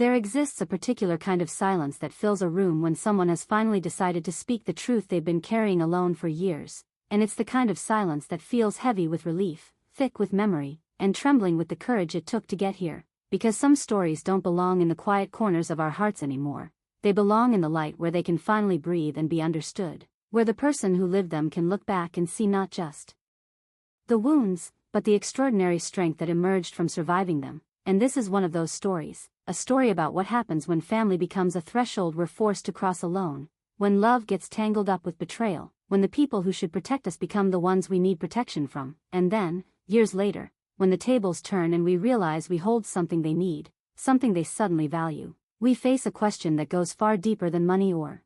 There exists a particular kind of silence that fills a room when someone has finally decided to speak the truth they've been carrying alone for years, and it's the kind of silence that feels heavy with relief, thick with memory, and trembling with the courage it took to get here, because some stories don't belong in the quiet corners of our hearts anymore. They belong in the light where they can finally breathe and be understood, where the person who lived them can look back and see not just the wounds, but the extraordinary strength that emerged from surviving them. And this is one of those stories, a story about what happens when family becomes a threshold we're forced to cross alone, when love gets tangled up with betrayal, when the people who should protect us become the ones we need protection from, and then, years later, when the tables turn and we realize we hold something they need, something they suddenly value, we face a question that goes far deeper than money or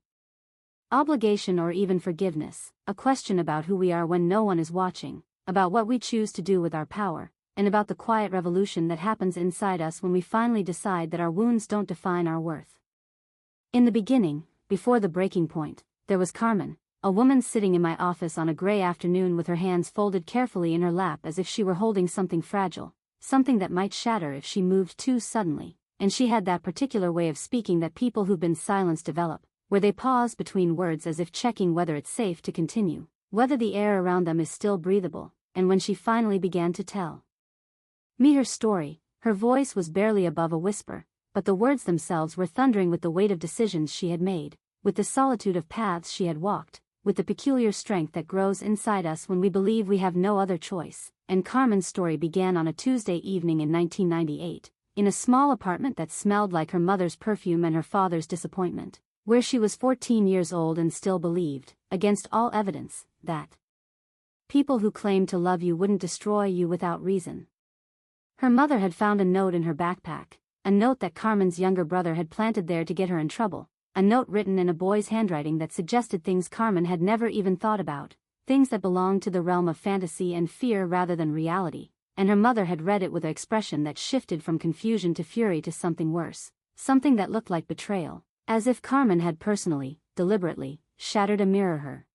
obligation or even forgiveness, a question about who we are when no one is watching, about what we choose to do with our power, and about the quiet revolution that happens inside us when we finally decide that our wounds don't define our worth. In the beginning, before the breaking point, there was Carmen, a woman sitting in my office on a gray afternoon with her hands folded carefully in her lap as if she were holding something fragile, something that might shatter if she moved too suddenly, and she had that particular way of speaking that people who've been silenced develop, where they pause between words as if checking whether it's safe to continue, whether the air around them is still breathable, and when she finally began to tell me her story, her voice was barely above a whisper, but the words themselves were thundering with the weight of decisions she had made, with the solitude of paths she had walked, with the peculiar strength that grows inside us when we believe we have no other choice. And Carmen's story began on a Tuesday evening in 1998, in a small apartment that smelled like her mother's perfume and her father's disappointment, where she was 14 years old and still believed, against all evidence, that people who claimed to love you wouldn't destroy you without reason. Her mother had found a note in her backpack, a note that Carmen's younger brother had planted there to get her in trouble, a note written in a boy's handwriting that suggested things Carmen had never even thought about, things that belonged to the realm of fantasy and fear rather than reality, and her mother had read it with an expression that shifted from confusion to fury to something worse, something that looked like betrayal, as if Carmen had personally, deliberately, shattered a mirror her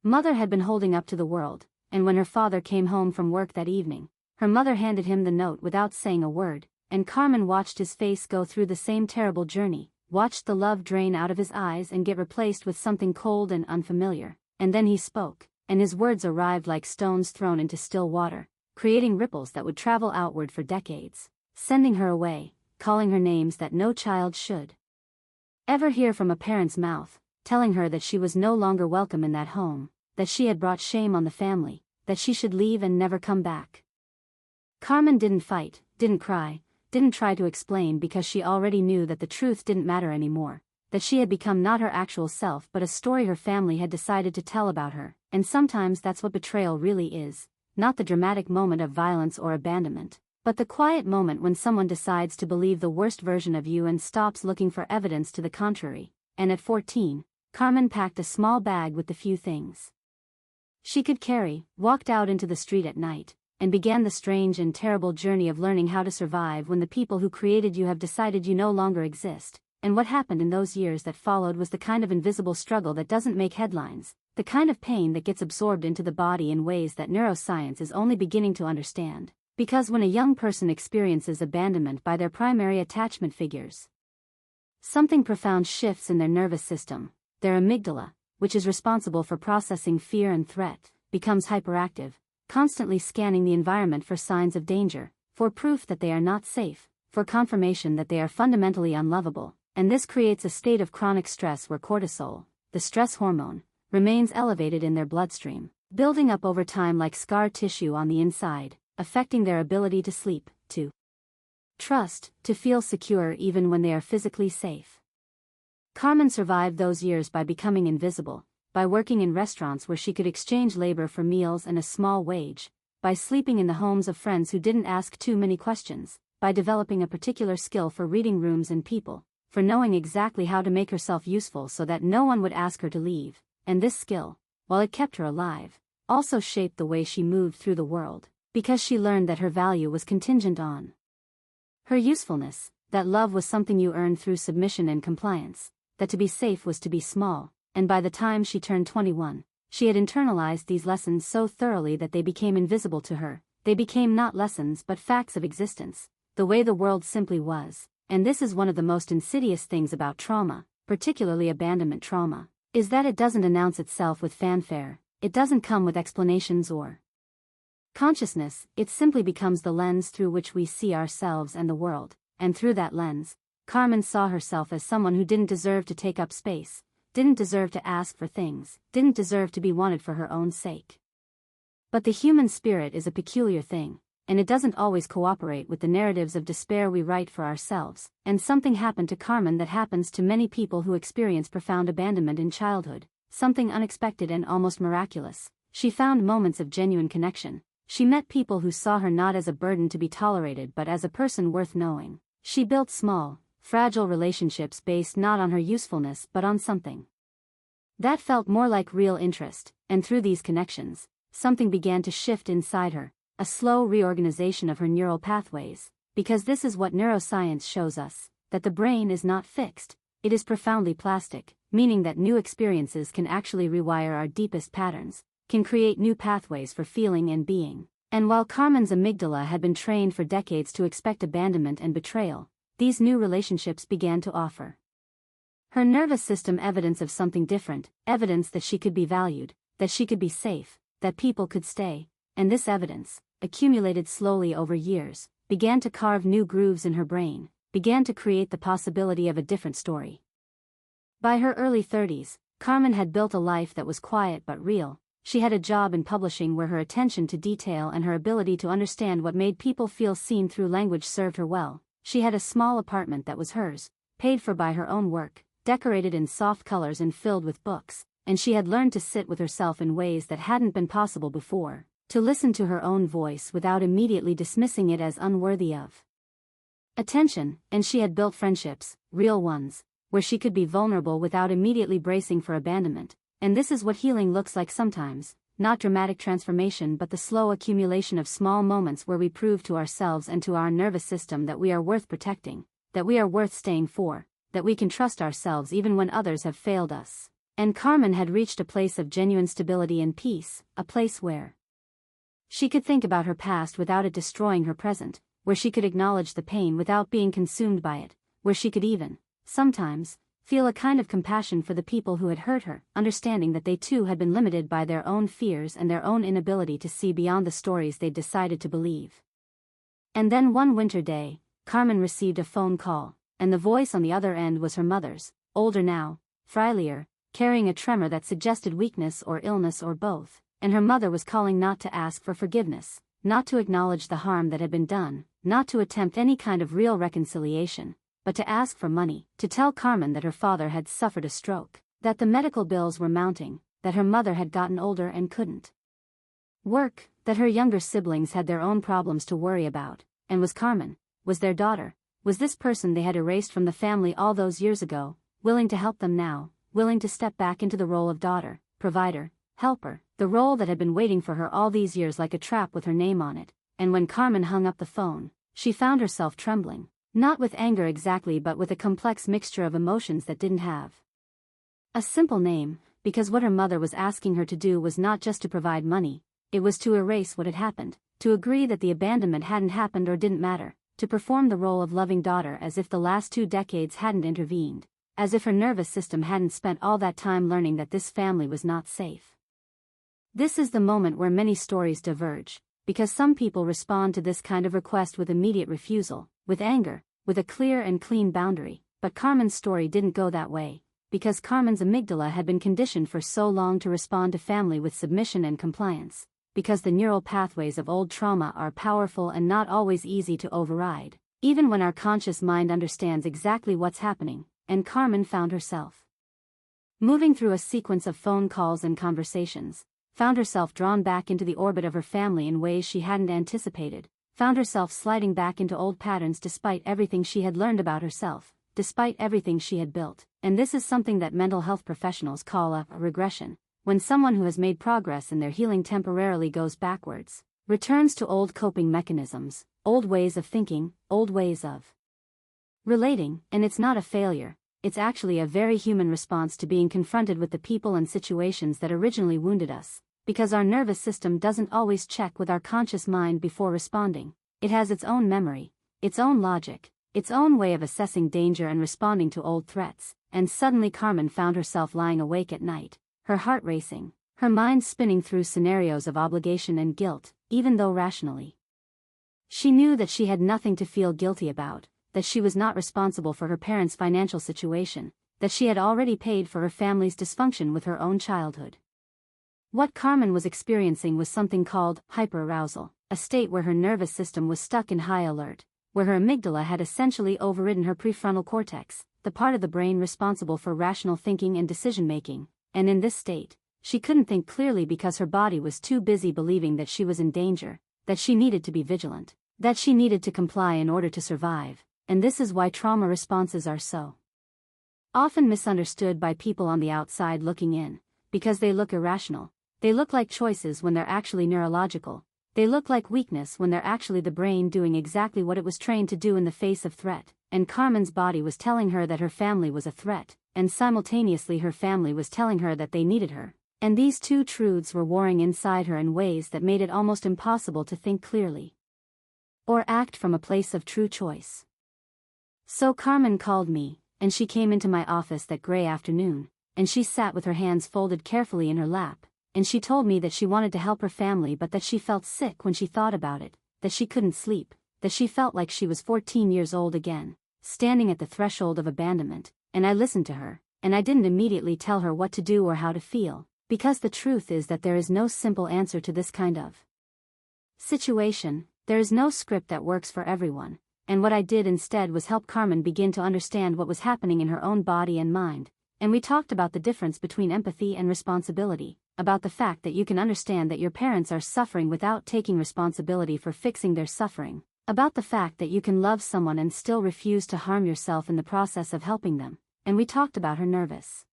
mother had been holding up to the world. And when her father came home from work that evening, her mother handed him the note without saying a word, and Carmen watched his face go through the same terrible journey, watched the love drain out of his eyes and get replaced with something cold and unfamiliar, and then he spoke, and his words arrived like stones thrown into still water, creating ripples that would travel outward for decades, sending her away, calling her names that no child should ever hear from a parent's mouth, telling her that she was no longer welcome in that home, that she had brought shame on the family, that she should leave and never come back. Carmen didn't fight, didn't cry, didn't try to explain because she already knew that the truth didn't matter anymore, that she had become not her actual self but a story her family had decided to tell about her, and sometimes that's what betrayal really is, not the dramatic moment of violence or abandonment, but the quiet moment when someone decides to believe the worst version of you and stops looking for evidence to the contrary. And at 14, Carmen packed a small bag with the few things she could carry, walked out into the street at night, and began the strange and terrible journey of learning how to survive when the people who created you have decided you no longer exist. And what happened in those years that followed was the kind of invisible struggle that doesn't make headlines, the kind of pain that gets absorbed into the body in ways that neuroscience is only beginning to understand. Because when a young person experiences abandonment by their primary attachment figures, something profound shifts in their nervous system. Their amygdala, which is responsible for processing fear and threat, becomes hyperactive, constantly scanning the environment for signs of danger, for proof that they are not safe, for confirmation that they are fundamentally unlovable, and this creates a state of chronic stress where cortisol, the stress hormone, remains elevated in their bloodstream, building up over time like scar tissue on the inside, affecting their ability to sleep, to trust, to feel secure even when they are physically safe. Carmen survived those years by becoming invisible, by working in restaurants where she could exchange labor for meals and a small wage, by sleeping in the homes of friends who didn't ask too many questions, by developing a particular skill for reading rooms and people, for knowing exactly how to make herself useful so that no one would ask her to leave, and this skill, while it kept her alive, also shaped the way she moved through the world, because she learned that her value was contingent on her usefulness, that love was something you earned through submission and compliance, that to be safe was to be small, and by the time she turned 21, she had internalized these lessons so thoroughly that they became invisible to her. They became not lessons but facts of existence, the way the world simply was, and this is one of the most insidious things about trauma, particularly abandonment trauma, is that it doesn't announce itself with fanfare, it doesn't come with explanations or consciousness, it simply becomes the lens through which we see ourselves and the world, and through that lens, Carmen saw herself as someone who didn't deserve to take up space, didn't deserve to ask for things, didn't deserve to be wanted for her own sake. But the human spirit is a peculiar thing, and it doesn't always cooperate with the narratives of despair we write for ourselves, and something happened to Carmen that happens to many people who experience profound abandonment in childhood, something unexpected and almost miraculous. She found moments of genuine connection. She met people who saw her not as a burden to be tolerated but as a person worth knowing. She built small, fragile relationships based not on her usefulness but on something that felt more like real interest, and through these connections, something began to shift inside her, a slow reorganization of her neural pathways, because this is what neuroscience shows us, that the brain is not fixed, it is profoundly plastic, meaning that new experiences can actually rewire our deepest patterns, can create new pathways for feeling and being. And while Carmen's amygdala had been trained for decades to expect abandonment and betrayal, these new relationships began to offer her nervous system evidence of something different, evidence that she could be valued, that she could be safe, that people could stay, and this evidence, accumulated slowly over years, began to carve new grooves in her brain, began to create the possibility of a different story. By her early 30s, Carmen had built a life that was quiet but real. She had a job in publishing where her attention to detail and her ability to understand what made people feel seen through language served her well. She had a small apartment that was hers, paid for by her own work, decorated in soft colors and filled with books, and she had learned to sit with herself in ways that hadn't been possible before, to listen to her own voice without immediately dismissing it as unworthy of attention, and she had built friendships, real ones, where she could be vulnerable without immediately bracing for abandonment. And this is what healing looks like sometimes, not dramatic transformation but the slow accumulation of small moments where we prove to ourselves and to our nervous system that we are worth protecting, that we are worth staying for, that we can trust ourselves even when others have failed us. And Carmen had reached a place of genuine stability and peace, a place where she could think about her past without it destroying her present, where she could acknowledge the pain without being consumed by it, where she could even, sometimes, feel a kind of compassion for the people who had hurt her, understanding that they too had been limited by their own fears and their own inability to see beyond the stories they'd decided to believe. And then one winter day, Carmen received a phone call, and the voice on the other end was her mother's, older now, frilier, carrying a tremor that suggested weakness or illness or both, and her mother was calling not to ask for forgiveness, not to acknowledge the harm that had been done, not to attempt any kind of real reconciliation, but to ask for money, to tell Carmen that her father had suffered a stroke, that the medical bills were mounting, that her mother had gotten older and couldn't work, that her younger siblings had their own problems to worry about, and was Carmen, was their daughter, was this person they had erased from the family all those years ago, willing to help them now, willing to step back into the role of daughter, provider, helper, the role that had been waiting for her all these years like a trap with her name on it. And when Carmen hung up the phone, she found herself trembling. Not with anger exactly but with a complex mixture of emotions that didn't have a simple name, because what her mother was asking her to do was not just to provide money, it was to erase what had happened, to agree that the abandonment hadn't happened or didn't matter, to perform the role of loving daughter as if the last 2 decades hadn't intervened, as if her nervous system hadn't spent all that time learning that this family was not safe. This is the moment where many stories diverge, because some people respond to this kind of request with immediate refusal, with anger, with a clear and clean boundary, but Carmen's story didn't go that way, because Carmen's amygdala had been conditioned for so long to respond to family with submission and compliance, because the neural pathways of old trauma are powerful and not always easy to override, even when our conscious mind understands exactly what's happening, and Carmen found herself moving through a sequence of phone calls and conversations, found herself drawn back into the orbit of her family in ways she hadn't anticipated, found herself sliding back into old patterns despite everything she had learned about herself, despite everything she had built. And this is something that mental health professionals call a regression, when someone who has made progress in their healing temporarily goes backwards, returns to old coping mechanisms, old ways of thinking, old ways of relating, and it's not a failure, it's actually a very human response to being confronted with the people and situations that originally wounded us. Because our nervous system doesn't always check with our conscious mind before responding. It has its own memory, its own logic, its own way of assessing danger and responding to old threats, and suddenly Carmen found herself lying awake at night, her heart racing, her mind spinning through scenarios of obligation and guilt, even though rationally. She knew that she had nothing to feel guilty about, that she was not responsible for her parents' financial situation, that she had already paid for her family's dysfunction with her own childhood. What Carmen was experiencing was something called hyperarousal, a state where her nervous system was stuck in high alert, where her amygdala had essentially overridden her prefrontal cortex, the part of the brain responsible for rational thinking and decision-making, and in this state, she couldn't think clearly because her body was too busy believing that she was in danger, that she needed to be vigilant, that she needed to comply in order to survive, and this is why trauma responses are so often misunderstood by people on the outside looking in, because they look irrational, they look like choices when they're actually neurological, they look like weakness when they're actually the brain doing exactly what it was trained to do in the face of threat, and Carmen's body was telling her that her family was a threat, and simultaneously her family was telling her that they needed her, and these two truths were warring inside her in ways that made it almost impossible to think clearly or act from a place of true choice. So Carmen called me, and she came into my office that gray afternoon, and she sat with her hands folded carefully in her lap, and she told me that she wanted to help her family but that she felt sick when she thought about it, that she couldn't sleep, that she felt like she was 14 years old again, standing at the threshold of abandonment, and I listened to her, and I didn't immediately tell her what to do or how to feel, because the truth is that there is no simple answer to this kind of situation, there is no script that works for everyone. And what I did instead was help Carmen begin to understand what was happening in her own body and mind, and we talked about the difference between empathy and responsibility, about the fact that you can understand that your parents are suffering without taking responsibility for fixing their suffering, about the fact that you can love someone and still refuse to harm yourself in the process of helping them, and we talked about her nervous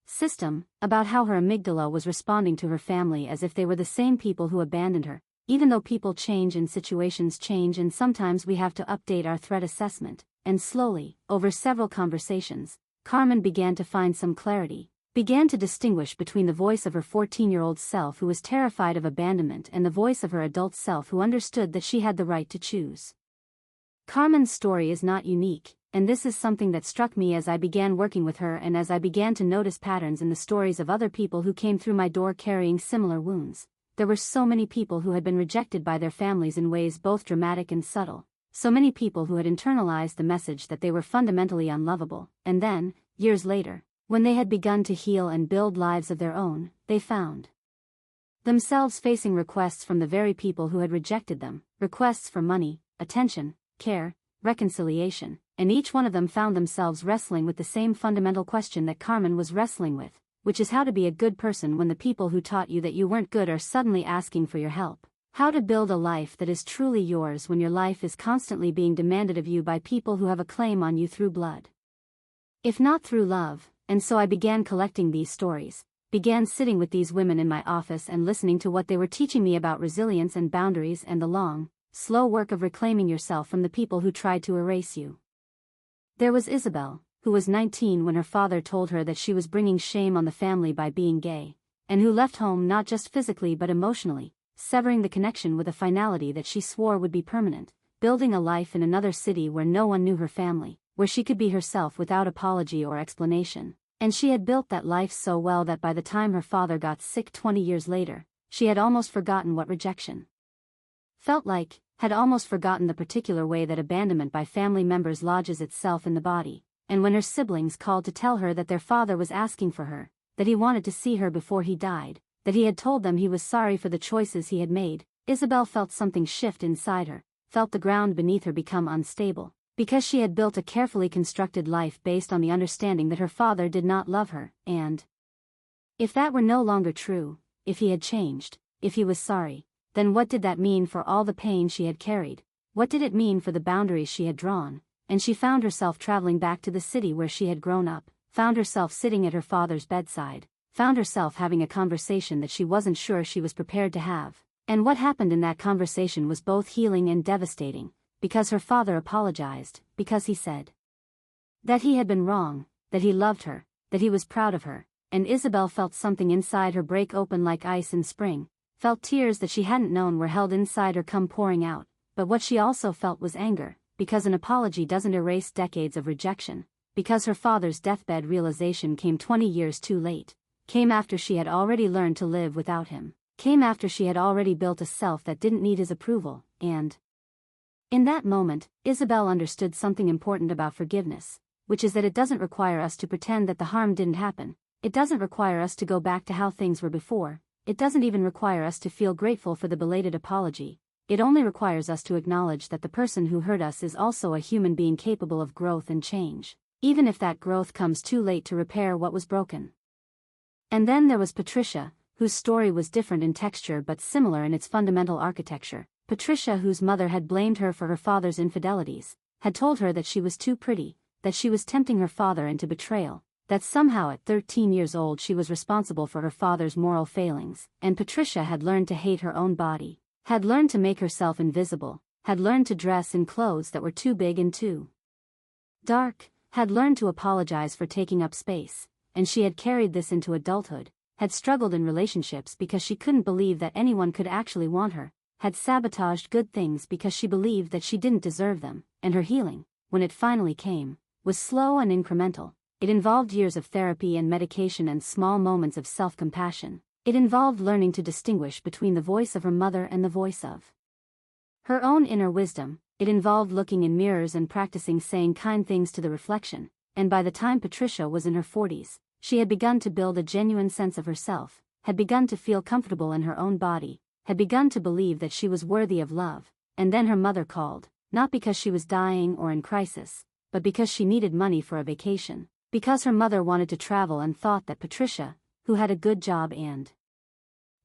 system, about how her amygdala was responding to her family as if they were the same people who abandoned her, even though people change and situations change and sometimes we have to update our threat assessment, and slowly, over several conversations, Carmen began to find some clarity, began to distinguish between the voice of her 14-year-old self who was terrified of abandonment and the voice of her adult self who understood that she had the right to choose. Carmen's story is not unique, and this is something that struck me as I began working with her and as I began to notice patterns in the stories of other people who came through my door carrying similar wounds. There were so many people who had been rejected by their families in ways both dramatic and subtle, so many people who had internalized the message that they were fundamentally unlovable, and then, years later, when they had begun to heal and build lives of their own, they found themselves facing requests from the very people who had rejected them, requests for money, attention, care, reconciliation, and each one of them found themselves wrestling with the same fundamental question that Carmen was wrestling with, which is how to be a good person when the people who taught you that you weren't good are suddenly asking for your help. How to build a life that is truly yours when your life is constantly being demanded of you by people who have a claim on you through blood, if not through love. And so I began collecting these stories, began sitting with these women in my office and listening to what they were teaching me about resilience and boundaries and the long, slow work of reclaiming yourself from the people who tried to erase you. There was Isabel, who was 19 when her father told her that she was bringing shame on the family by being gay, and who left home not just physically but emotionally, severing the connection with a finality that she swore would be permanent, building a life in another city where no one knew her family, where she could be herself without apology or explanation, and she had built that life so well that by the time her father got sick 20 years later, she had almost forgotten what rejection felt like, had almost forgotten the particular way that abandonment by family members lodges itself in the body. And when her siblings called to tell her that their father was asking for her, that he wanted to see her before he died, that he had told them he was sorry for the choices he had made, Isabel felt something shift inside her, felt the ground beneath her become unstable, because she had built a carefully constructed life based on the understanding that her father did not love her, and if that were no longer true, if he had changed, if he was sorry, then what did that mean for all the pain she had carried? What did it mean for the boundaries she had drawn? And she found herself traveling back to the city where she had grown up, found herself sitting at her father's bedside, found herself having a conversation that she wasn't sure she was prepared to have. And what happened in that conversation was both healing and devastating, because her father apologized, because he said that he had been wrong, that he loved her, that he was proud of her, and Isabel felt something inside her break open like ice in spring, felt tears that she hadn't known were held inside her come pouring out, but what she also felt was anger, because an apology doesn't erase decades of rejection, because her father's deathbed realization came 20 years too late, came after she had already learned to live without him, came after she had already built a self that didn't need his approval, and in that moment, Isabel understood something important about forgiveness, which is that it doesn't require us to pretend that the harm didn't happen, it doesn't require us to go back to how things were before, it doesn't even require us to feel grateful for the belated apology, it only requires us to acknowledge that the person who hurt us is also a human being capable of growth and change, even if that growth comes too late to repair what was broken. And then there was Patricia, whose story was different in texture but similar in its fundamental architecture. Patricia, whose mother had blamed her for her father's infidelities, had told her that she was too pretty, that she was tempting her father into betrayal, that somehow at 13 years old she was responsible for her father's moral failings, and Patricia had learned to hate her own body, had learned to make herself invisible, had learned to dress in clothes that were too big and too dark, had learned to apologize for taking up space, and she had carried this into adulthood, had struggled in relationships because she couldn't believe that anyone could actually want her, had sabotaged good things because she believed that she didn't deserve them, and her healing, when it finally came, was slow and incremental. It involved years of therapy and medication and small moments of self-compassion. It involved learning to distinguish between the voice of her mother and the voice of her own inner wisdom. It involved looking in mirrors and practicing saying kind things to the reflection, and by the time Patricia was in her 40s, she had begun to build a genuine sense of herself, had begun to feel comfortable in her own body, had begun to believe that she was worthy of love, and then her mother called, not because she was dying or in crisis, but because she needed money for a vacation, because her mother wanted to travel and thought that Patricia, who had a good job and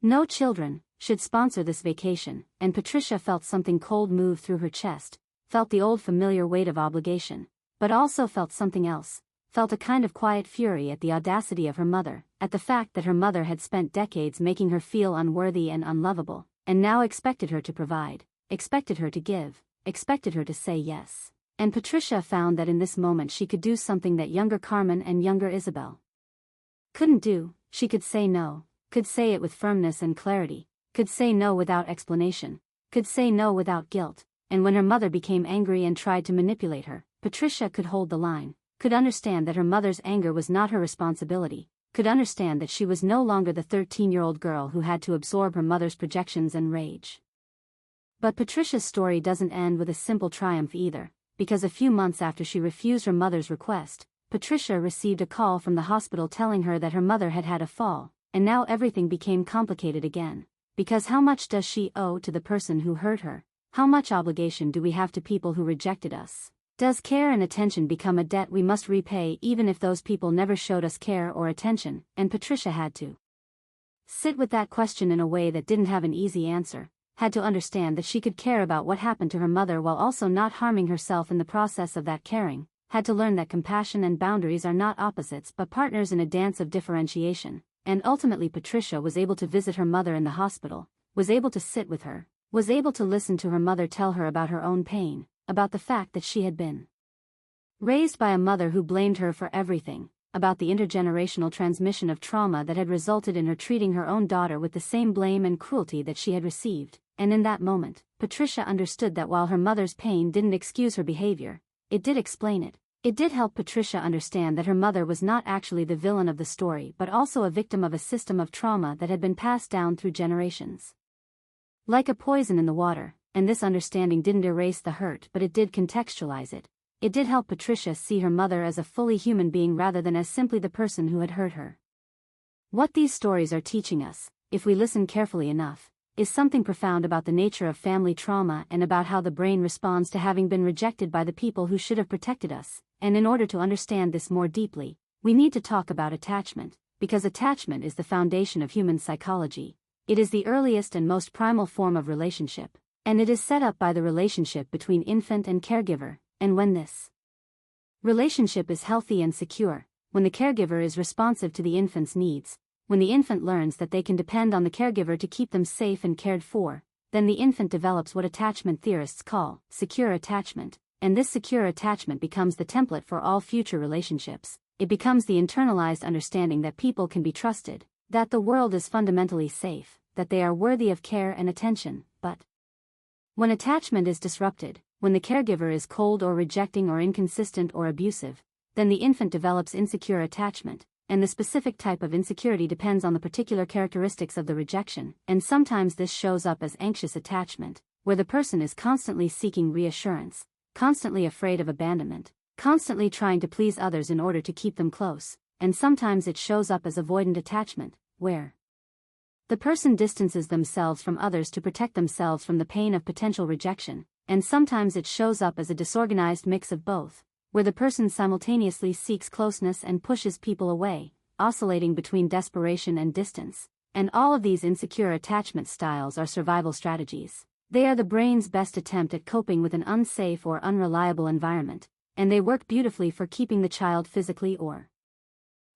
no children, should sponsor this vacation, and Patricia felt something cold move through her chest, felt the old familiar weight of obligation, but also felt something else, felt a kind of quiet fury at the audacity of her mother, at the fact that her mother had spent decades making her feel unworthy and unlovable, and now expected her to provide, expected her to give, expected her to say yes. And Patricia found that in this moment she could do something that younger Carmen and younger Isabel couldn't do. She could say no, could say it with firmness and clarity, could say no without explanation, could say no without guilt, and when her mother became angry and tried to manipulate her, Patricia could hold the line, could understand that her mother's anger was not her responsibility, could understand that she was no longer the 13-year-old girl who had to absorb her mother's projections and rage. But Patricia's story doesn't end with a simple triumph either, because a few months after she refused her mother's request, Patricia received a call from the hospital telling her that her mother had had a fall, and now everything became complicated again, because how much does she owe to the person who hurt her? How much obligation do we have to people who rejected us? Does care and attention become a debt we must repay even if those people never showed us care or attention? And Patricia had to sit with that question in a way that didn't have an easy answer, had to understand that she could care about what happened to her mother while also not harming herself in the process of that caring, had to learn that compassion and boundaries are not opposites but partners in a dance of differentiation, and ultimately Patricia was able to visit her mother in the hospital, was able to sit with her, was able to listen to her mother tell her about her own pain, about the fact that she had been raised by a mother who blamed her for everything, about the intergenerational transmission of trauma that had resulted in her treating her own daughter with the same blame and cruelty that she had received, and in that moment, Patricia understood that while her mother's pain didn't excuse her behavior, it did explain it. It did help Patricia understand that her mother was not actually the villain of the story but also a victim of a system of trauma that had been passed down through generations. Like a poison in the water, and this understanding didn't erase the hurt but it did contextualize it. It did help Patricia see her mother as a fully human being rather than as simply the person who had hurt her. What these stories are teaching us, if we listen carefully enough, is something profound about the nature of family trauma and about how the brain responds to having been rejected by the people who should have protected us, and in order to understand this more deeply, we need to talk about attachment, because attachment is the foundation of human psychology. It is the earliest and most primal form of relationship, and it is set up by the relationship between infant and caregiver, and when this relationship is healthy and secure, when the caregiver is responsive to the infant's needs, when the infant learns that they can depend on the caregiver to keep them safe and cared for, then the infant develops what attachment theorists call secure attachment, and this secure attachment becomes the template for all future relationships. It becomes the internalized understanding that people can be trusted, that the world is fundamentally safe, that they are worthy of care and attention. But when attachment is disrupted, when the caregiver is cold or rejecting or inconsistent or abusive, then the infant develops insecure attachment, and the specific type of insecurity depends on the particular characteristics of the rejection, and sometimes this shows up as anxious attachment, where the person is constantly seeking reassurance, constantly afraid of abandonment, constantly trying to please others in order to keep them close, and sometimes it shows up as avoidant attachment, where the person distances themselves from others to protect themselves from the pain of potential rejection, and sometimes it shows up as a disorganized mix of both, where the person simultaneously seeks closeness and pushes people away, oscillating between desperation and distance. And all of these insecure attachment styles are survival strategies. They are the brain's best attempt at coping with an unsafe or unreliable environment, and they work beautifully for keeping the child physically or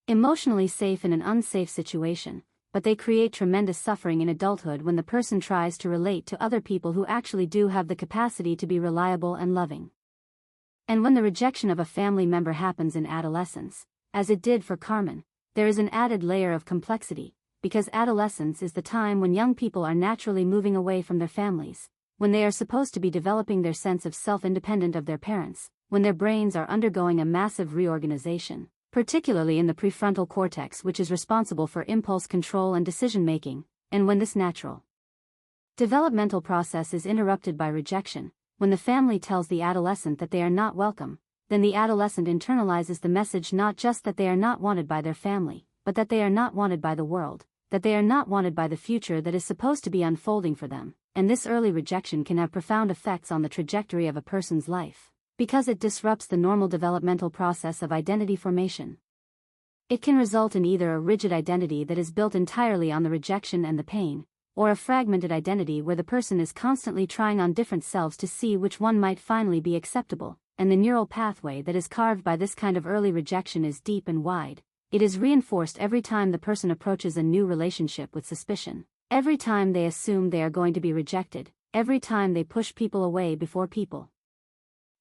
emotionally safe in an unsafe situation, but they create tremendous suffering in adulthood when the person tries to relate to other people who actually do have the capacity to be reliable and loving. And when the rejection of a family member happens in adolescence, as it did for Carmen, there is an added layer of complexity, because adolescence is the time when young people are naturally moving away from their families, when they are supposed to be developing their sense of self independent of their parents, when their brains are undergoing a massive reorganization, particularly in the prefrontal cortex, which is responsible for impulse control and decision-making, and when this natural developmental process is interrupted by rejection, when the family tells the adolescent that they are not welcome, then the adolescent internalizes the message not just that they are not wanted by their family, but that they are not wanted by the world, that they are not wanted by the future that is supposed to be unfolding for them, and this early rejection can have profound effects on the trajectory of a person's life, because it disrupts the normal developmental process of identity formation. It can result in either a rigid identity that is built entirely on the rejection and the pain, or a fragmented identity where the person is constantly trying on different selves to see which one might finally be acceptable, and the neural pathway that is carved by this kind of early rejection is deep and wide. It is reinforced every time the person approaches a new relationship with suspicion, every time they assume they are going to be rejected, every time they push people away before people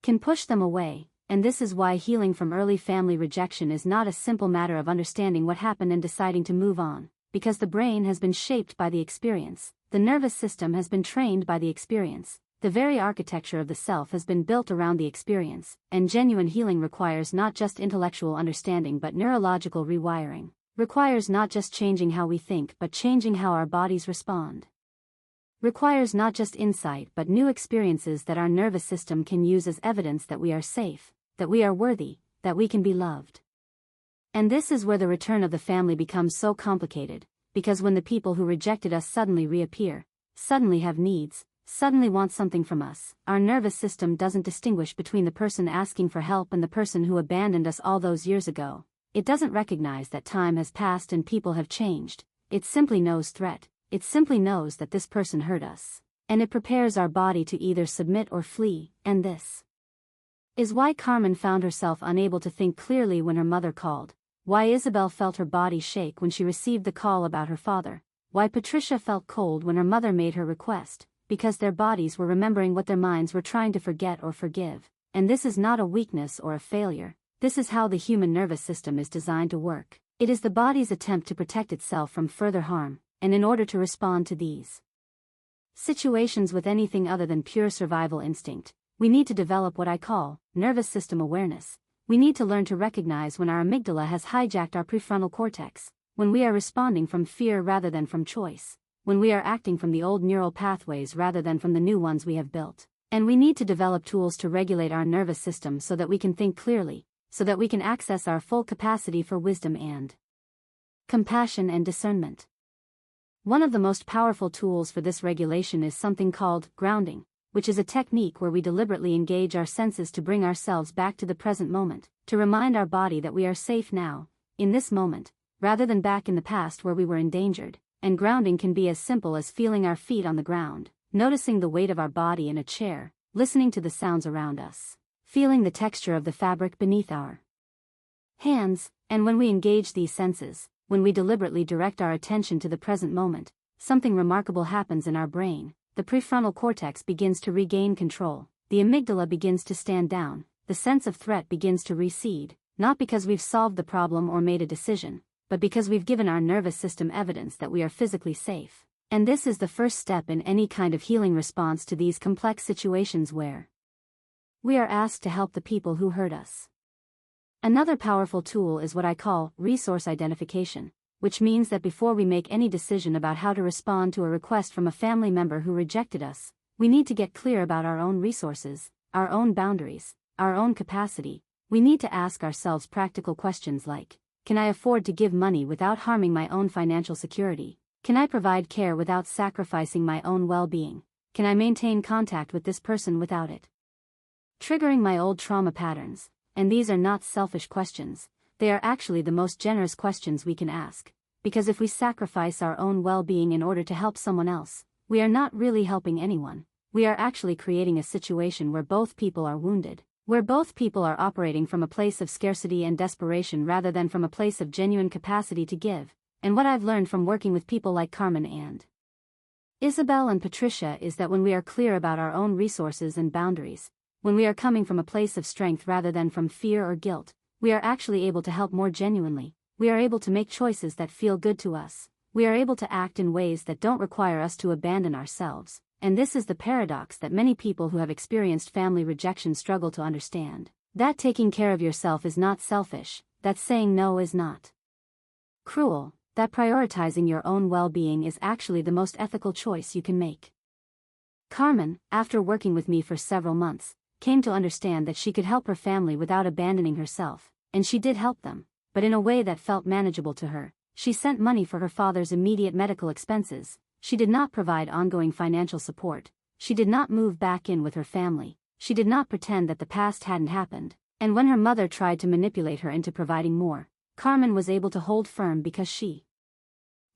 can push them away, and this is why healing from early family rejection is not a simple matter of understanding what happened and deciding to move on, because the brain has been shaped by the experience, the nervous system has been trained by the experience, the very architecture of the self has been built around the experience, and genuine healing requires not just intellectual understanding but neurological rewiring, requires not just changing how we think but changing how our bodies respond. Requires not just insight but new experiences that our nervous system can use as evidence that we are safe, that we are worthy, that we can be loved. And this is where the return of the family becomes so complicated, because when the people who rejected us suddenly reappear, suddenly have needs, suddenly want something from us, our nervous system doesn't distinguish between the person asking for help and the person who abandoned us all those years ago. It doesn't recognize that time has passed and people have changed. It simply knows threat. It simply knows that this person hurt us, and it prepares our body to either submit or flee, and this is why Carmen found herself unable to think clearly when her mother called, why Isabel felt her body shake when she received the call about her father, why Patricia felt cold when her mother made her request, because their bodies were remembering what their minds were trying to forget or forgive, and this is not a weakness or a failure, this is how the human nervous system is designed to work. It is the body's attempt to protect itself from further harm, and in order to respond to these situations with anything other than pure survival instinct, we need to develop what I call nervous system awareness. We need to learn to recognize when our amygdala has hijacked our prefrontal cortex, when we are responding from fear rather than from choice, when we are acting from the old neural pathways rather than from the new ones we have built. And we need to develop tools to regulate our nervous system so that we can think clearly, so that we can access our full capacity for wisdom and compassion and discernment. One of the most powerful tools for this regulation is something called grounding, which is a technique where we deliberately engage our senses to bring ourselves back to the present moment, to remind our body that we are safe now, in this moment, rather than back in the past where we were endangered. And grounding can be as simple as feeling our feet on the ground, noticing the weight of our body in a chair, listening to the sounds around us, feeling the texture of the fabric beneath our hands, and when we engage these senses, when we deliberately direct our attention to the present moment, something remarkable happens in our brain. The prefrontal cortex begins to regain control, the amygdala begins to stand down, the sense of threat begins to recede, not because we've solved the problem or made a decision, but because we've given our nervous system evidence that we are physically safe. And this is the first step in any kind of healing response to these complex situations where We are asked to help the people who hurt us. Another powerful tool is what I call resource identification, which means that before we make any decision about how to respond to a request from a family member who rejected us, we need to get clear about our own resources, our own boundaries, our own capacity. We need to ask ourselves practical questions like, can I afford to give money without harming my own financial security? Can I provide care without sacrificing my own well-being? Can I maintain contact with this person without it triggering my old trauma patterns? And these are not selfish questions, they are actually the most generous questions we can ask, because if we sacrifice our own well-being in order to help someone else, we are not really helping anyone. We are actually creating a situation where both people are wounded, where both people are operating from a place of scarcity and desperation rather than from a place of genuine capacity to give. And what I've learned from working with people like Carmen and Isabel and Patricia is that when we are clear about our own resources and boundaries, when we are coming from a place of strength rather than from fear or guilt, we are actually able to help more genuinely. We are able to make choices that feel good to us. We are able to act in ways that don't require us to abandon ourselves. And this is the paradox that many people who have experienced family rejection struggle to understand. That taking care of yourself is not selfish, that saying no is not cruel, that prioritizing your own well-being is actually the most ethical choice you can make. Carmen, after working with me for several months, came to understand that she could help her family without abandoning herself, and she did help them, but in a way that felt manageable to her. She sent money for her father's immediate medical expenses. She did not provide ongoing financial support. She did not move back in with her family. She did not pretend that the past hadn't happened. And when her mother tried to manipulate her into providing more, Carmen was able to hold firm because she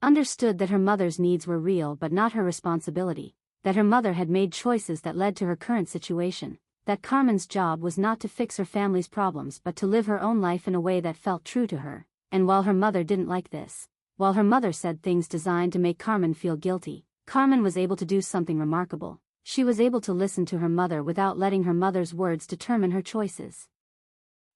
understood that her mother's needs were real but not her responsibility, that her mother had made choices that led to her current situation, that Carmen's job was not to fix her family's problems but to live her own life in a way that felt true to her. And while her mother didn't like this, while her mother said things designed to make Carmen feel guilty, Carmen was able to do something remarkable. She was able to listen to her mother without letting her mother's words determine her choices.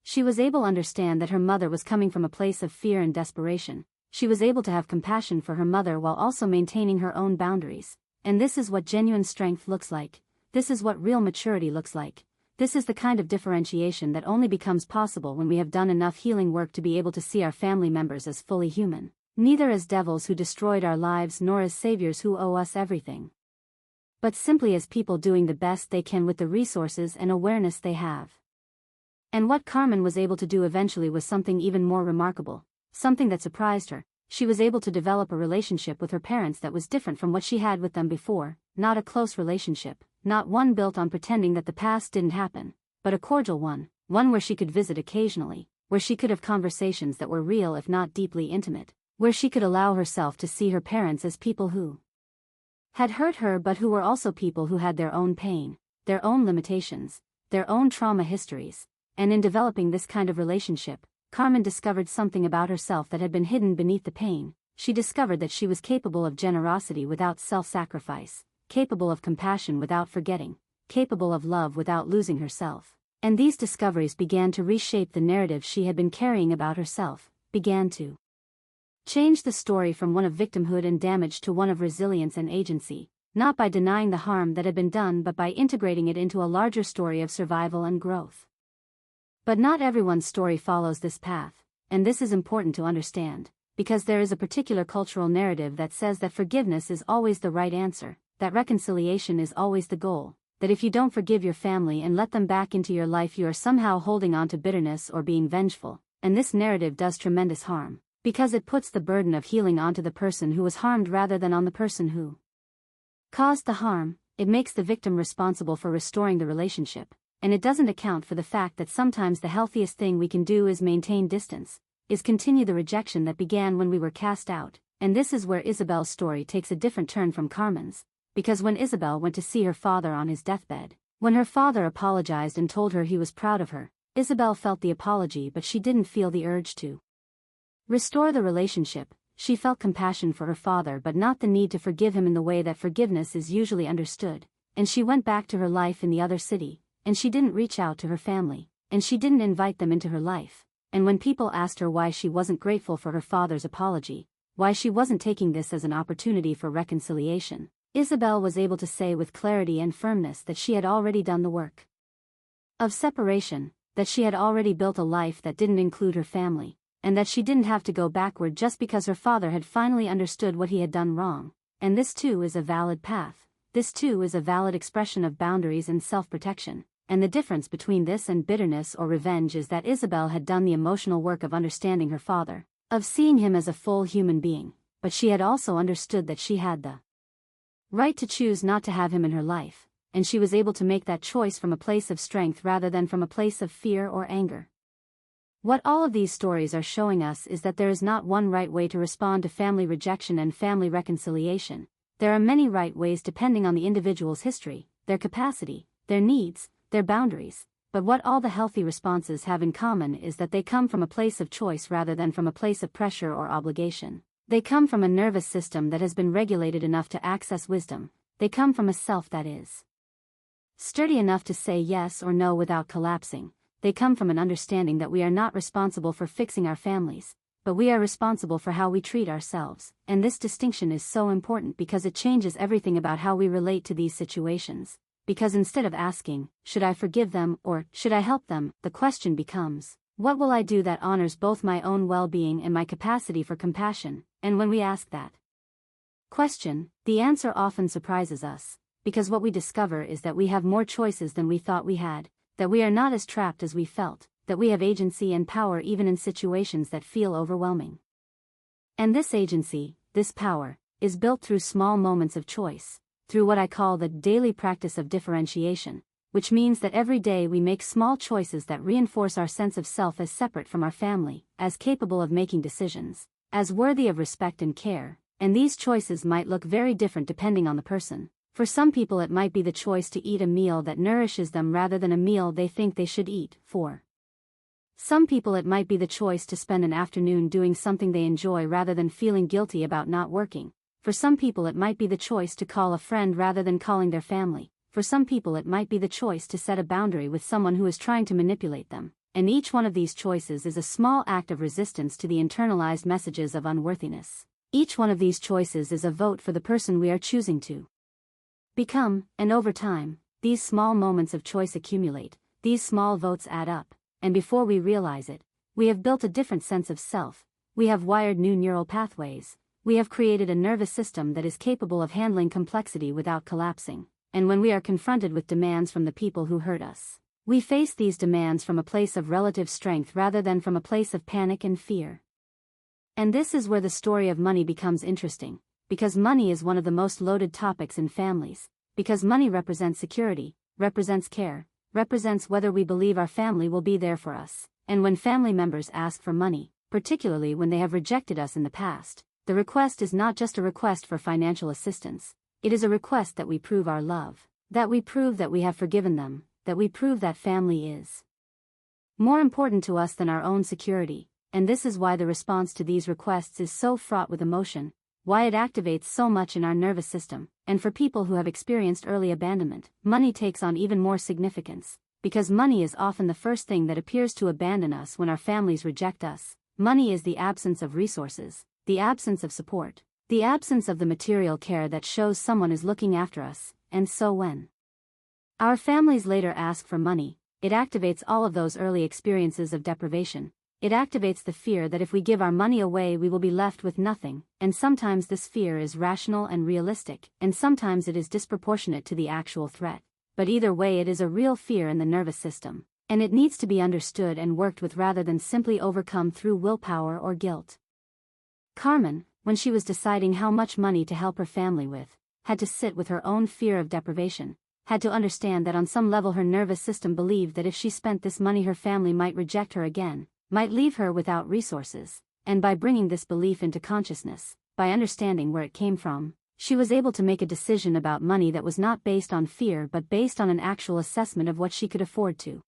She was able to understand that her mother was coming from a place of fear and desperation. She was able to have compassion for her mother while also maintaining her own boundaries. And this is what genuine strength looks like. This is what real maturity looks like. This is the kind of differentiation that only becomes possible when we have done enough healing work to be able to see our family members as fully human, neither as devils who destroyed our lives nor as saviors who owe us everything, but simply as people doing the best they can with the resources and awareness they have. And what Carmen was able to do eventually was something even more remarkable, something that surprised her. She was able to develop a relationship with her parents that was different from what she had with them before, not a close relationship, not one built on pretending that the past didn't happen, but a cordial one where she could visit occasionally, where she could have conversations that were real if not deeply intimate, where she could allow herself to see her parents as people who had hurt her but who were also people who had their own pain, their own limitations, their own trauma histories. And in developing this kind of relationship, Carmen discovered something about herself that had been hidden beneath the pain. She discovered that she was capable of generosity without self-sacrifice, capable of compassion without forgetting, capable of love without losing herself. And these discoveries began to reshape the narrative she had been carrying about herself, began to change the story from one of victimhood and damage to one of resilience and agency, not by denying the harm that had been done but by integrating it into a larger story of survival and growth. But not everyone's story follows this path, and this is important to understand, because there is a particular cultural narrative that says that forgiveness is always the right answer, that reconciliation is always the goal, that if you don't forgive your family and let them back into your life you are somehow holding on to bitterness or being vengeful, and this narrative does tremendous harm, because it puts the burden of healing onto the person who was harmed rather than on the person who caused the harm. It makes the victim responsible for restoring the relationship, and it doesn't account for the fact that sometimes the healthiest thing we can do is maintain distance, is continue the rejection that began when we were cast out. And this is where Isabel's story takes a different turn from Carmen's. Because when Isabel went to see her father on his deathbed, when her father apologized and told her he was proud of her, Isabel felt the apology but she didn't feel the urge to restore the relationship. She felt compassion for her father but not the need to forgive him in the way that forgiveness is usually understood, and she went back to her life in the other city, and she didn't reach out to her family, and she didn't invite them into her life. And when people asked her why she wasn't grateful for her father's apology, why she wasn't taking this as an opportunity for reconciliation, Isabel was able to say with clarity and firmness that she had already done the work. of separation, that she had already built a life that didn't include her family, and that she didn't have to go backward just because her father had finally understood what he had done wrong. And this too is a valid path. This too is a valid expression of boundaries and self-protection. And the difference between this and bitterness or revenge is that Isabel had done the emotional work of understanding her father, of seeing him as a full human being, but she had also understood that she had the right to choose not to have him in her life, and she was able to make that choice from a place of strength rather than from a place of fear or anger. What all of these stories are showing us is that there is not one right way to respond to family rejection and family reconciliation. There are many right ways depending on the individual's history, their capacity, their needs, their boundaries, but what all the healthy responses have in common is that they come from a place of choice rather than from a place of pressure or obligation. They come from a nervous system that has been regulated enough to access wisdom. They come from a self that is sturdy enough to say yes or no without collapsing. They come from an understanding that we are not responsible for fixing our families, but we are responsible for how we treat ourselves. And this distinction is so important because it changes everything about how we relate to these situations. Because instead of asking, should I forgive them or should I help them, the question becomes, what will I do that honors both my own well-being and my capacity for compassion? And when we ask that question, the answer often surprises us, because what we discover is that we have more choices than we thought we had, that we are not as trapped as we felt, that we have agency and power even in situations that feel overwhelming. And this agency, this power, is built through small moments of choice, through what I call the daily practice of differentiation, which means that every day we make small choices that reinforce our sense of self as separate from our family, as capable of making decisions, as worthy of respect and care, and these choices might look very different depending on the person. For some people it might be the choice to eat a meal that nourishes them rather than a meal they think they should eat. For some people it might be the choice to spend an afternoon doing something they enjoy rather than feeling guilty about not working. For some people it might be the choice to call a friend rather than calling their family. For some people it might be the choice to set a boundary with someone who is trying to manipulate them. And each one of these choices is a small act of resistance to the internalized messages of unworthiness. Each one of these choices is a vote for the person we are choosing to become, and over time, these small moments of choice accumulate, these small votes add up, and before we realize it, we have built a different sense of self, we have wired new neural pathways, we have created a nervous system that is capable of handling complexity without collapsing, and when we are confronted with demands from the people who hurt us, we face these demands from a place of relative strength rather than from a place of panic and fear. And this is where the story of money becomes interesting, because money is one of the most loaded topics in families, because money represents security, represents care, represents whether we believe our family will be there for us, and when family members ask for money, particularly when they have rejected us in the past, the request is not just a request for financial assistance, it is a request that we prove our love, that we prove that we have forgiven them, that we prove that family is more important to us than our own security, and this is why the response to these requests is so fraught with emotion, why it activates so much in our nervous system, and for people who have experienced early abandonment, money takes on even more significance, because money is often the first thing that appears to abandon us when our families reject us. Money is the absence of resources, the absence of support, the absence of the material care that shows someone is looking after us, and so when our families later ask for money, it activates all of those early experiences of deprivation. It activates the fear that if we give our money away we will be left with nothing, and sometimes this fear is rational and realistic, and sometimes it is disproportionate to the actual threat. But either way it is a real fear in the nervous system, and it needs to be understood and worked with rather than simply overcome through willpower or guilt. Carmen, when she was deciding how much money to help her family with, had to sit with her own fear of deprivation, had to understand that on some level her nervous system believed that if she spent this money her family might reject her again, might leave her without resources, and by bringing this belief into consciousness, by understanding where it came from, she was able to make a decision about money that was not based on fear but based on an actual assessment of what she could afford to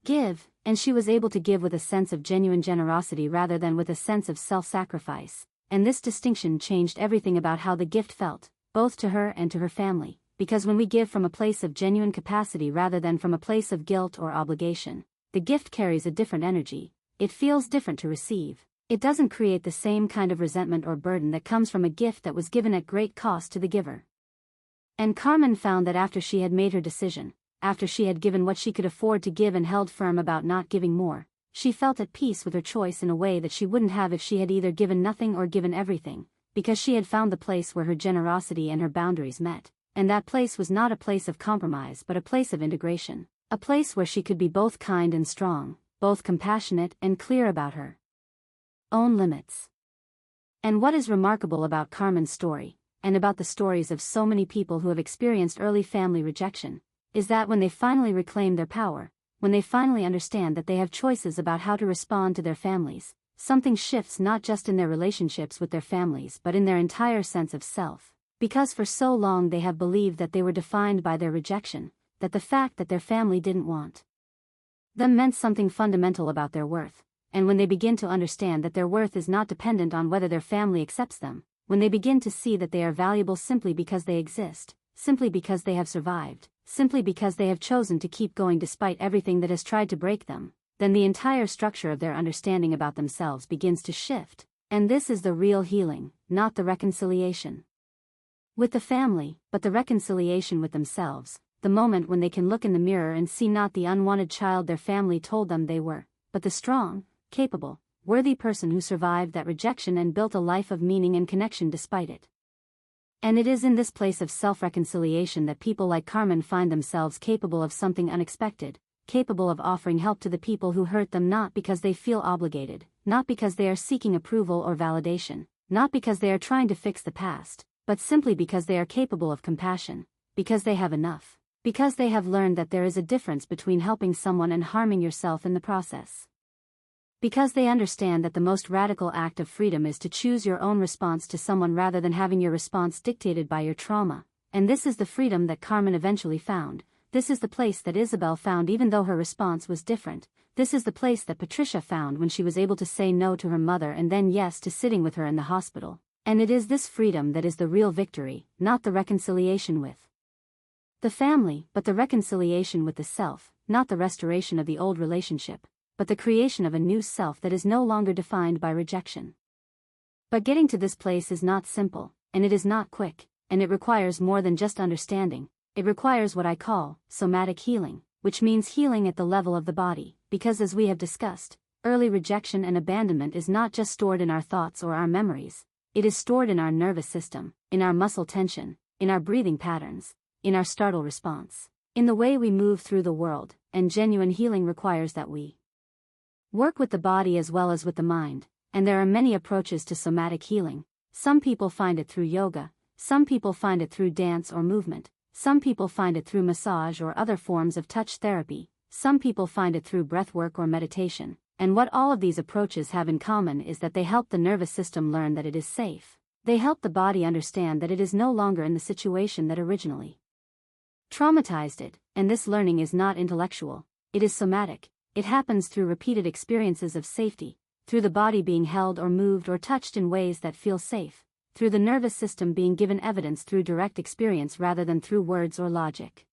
give, and she was able to give with a sense of genuine generosity rather than with a sense of self-sacrifice, and this distinction changed everything about how the gift felt, both to her and to her family, because when we give from a place of genuine capacity rather than from a place of guilt or obligation, the gift carries a different energy. It feels different to receive. It doesn't create the same kind of resentment or burden that comes from a gift that was given at great cost to the giver. And Carmen found that after she had made her decision, after she had given what she could afford to give and held firm about not giving more, she felt at peace with her choice in a way that she wouldn't have if she had either given nothing or given everything, because she had found the place where her generosity and her boundaries met, and that place was not a place of compromise but a place of integration, a place where she could be both kind and strong, both compassionate and clear about her own limits. And what is remarkable about Carmen's story, and about the stories of so many people who have experienced early family rejection, is that when they finally reclaim their power, when they finally understand that they have choices about how to respond to their families, something shifts not just in their relationships with their families but in their entire sense of self, because for so long they have believed that they were defined by their rejection, that the fact that their family didn't want them meant something fundamental about their worth, and when they begin to understand that their worth is not dependent on whether their family accepts them, when they begin to see that they are valuable simply because they exist, simply because they have survived, simply because they have chosen to keep going despite everything that has tried to break them, then the entire structure of their understanding about themselves begins to shift, and this is the real healing, not the reconciliation with the family, but the reconciliation with themselves, the moment when they can look in the mirror and see not the unwanted child their family told them they were, but the strong, capable, worthy person who survived that rejection and built a life of meaning and connection despite it. And it is in this place of self-reconciliation that people like Carmen find themselves capable of something unexpected, capable of offering help to the people who hurt them not because they feel obligated, not because they are seeking approval or validation, not because they are trying to fix the past, but simply because they are capable of compassion, because they have enough, because they have learned that there is a difference between helping someone and harming yourself in the process. Because they understand that the most radical act of freedom is to choose your own response to someone rather than having your response dictated by your trauma, and this is the freedom that Carmen eventually found, this is the place that Isabel found even though her response was different, this is the place that Patricia found when she was able to say no to her mother and then yes to sitting with her in the hospital, and it is this freedom that is the real victory, not the reconciliation with the family, but the reconciliation with the self, not the restoration of the old relationship, but the creation of a new self that is no longer defined by rejection. But getting to this place is not simple, and it is not quick, and it requires more than just understanding, it requires what I call somatic healing, which means healing at the level of the body, because as we have discussed, early rejection and abandonment is not just stored in our thoughts or our memories, it is stored in our nervous system, in our muscle tension, in our breathing patterns, in our startle response, in the way we move through the world, and genuine healing requires that we work with the body as well as with the mind, and there are many approaches to somatic healing. Some people find it through yoga, some people find it through dance or movement, some people find it through massage or other forms of touch therapy, some people find it through breathwork or meditation, and what all of these approaches have in common is that they help the nervous system learn that it is safe. They help the body understand that it is no longer in the situation that originally traumatized it, and this learning is not intellectual, it is somatic. It happens through repeated experiences of safety, through the body being held or moved or touched in ways that feel safe, through the nervous system being given evidence through direct experience rather than through words or logic.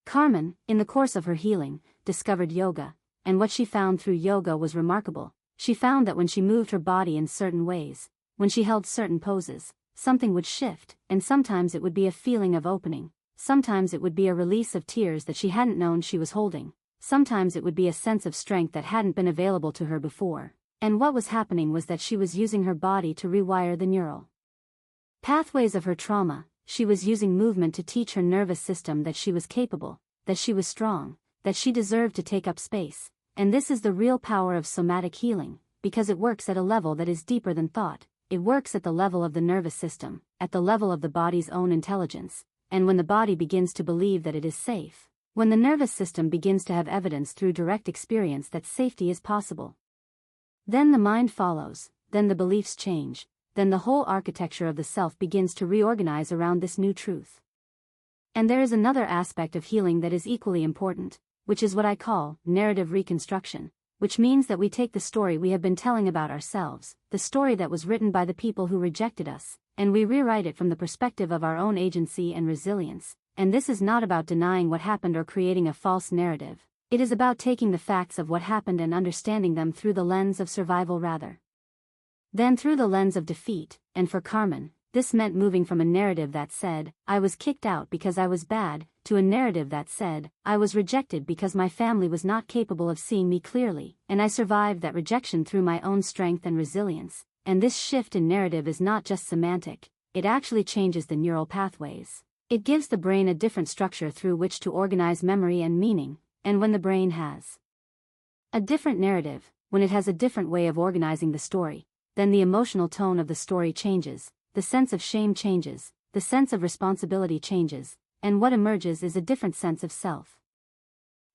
Carmen, in the course of her healing, discovered yoga, and what she found through yoga was remarkable. She found that when she moved her body in certain ways, when she held certain poses, something would shift, and sometimes it would be a feeling of opening, sometimes it would be a release of tears that she hadn't known she was holding. Sometimes it would be a sense of strength that hadn't been available to her before, and what was happening was that she was using her body to rewire the neural pathways of her trauma. She was using movement to teach her nervous system that she was capable, that she was strong, that she deserved to take up space, and this is the real power of somatic healing, because it works at a level that is deeper than thought, it works at the level of the nervous system, at the level of the body's own intelligence, and when the body begins to believe that it is safe, when the nervous system begins to have evidence through direct experience that safety is possible, then the mind follows, then the beliefs change, then the whole architecture of the self begins to reorganize around this new truth. And there is another aspect of healing that is equally important, which is what I call narrative reconstruction, which means that we take the story we have been telling about ourselves, the story that was written by the people who rejected us, and we rewrite it from the perspective of our own agency and resilience. And this is not about denying what happened or creating a false narrative. It is about taking the facts of what happened and understanding them through the lens of survival rather than through the lens of defeat, and for Carmen, This meant moving from a narrative that said, I was kicked out because I was bad, to a narrative that said, I was rejected because my family was not capable of seeing me clearly, and I survived that rejection through my own strength and resilience. And this shift in narrative is not just semantic, it actually changes the neural pathways. It gives the brain a different structure through which to organize memory and meaning, and when the brain has a different narrative, when it has a different way of organizing the story, then the emotional tone of the story changes, the sense of shame changes, the sense of responsibility changes, and what emerges is a different sense of self.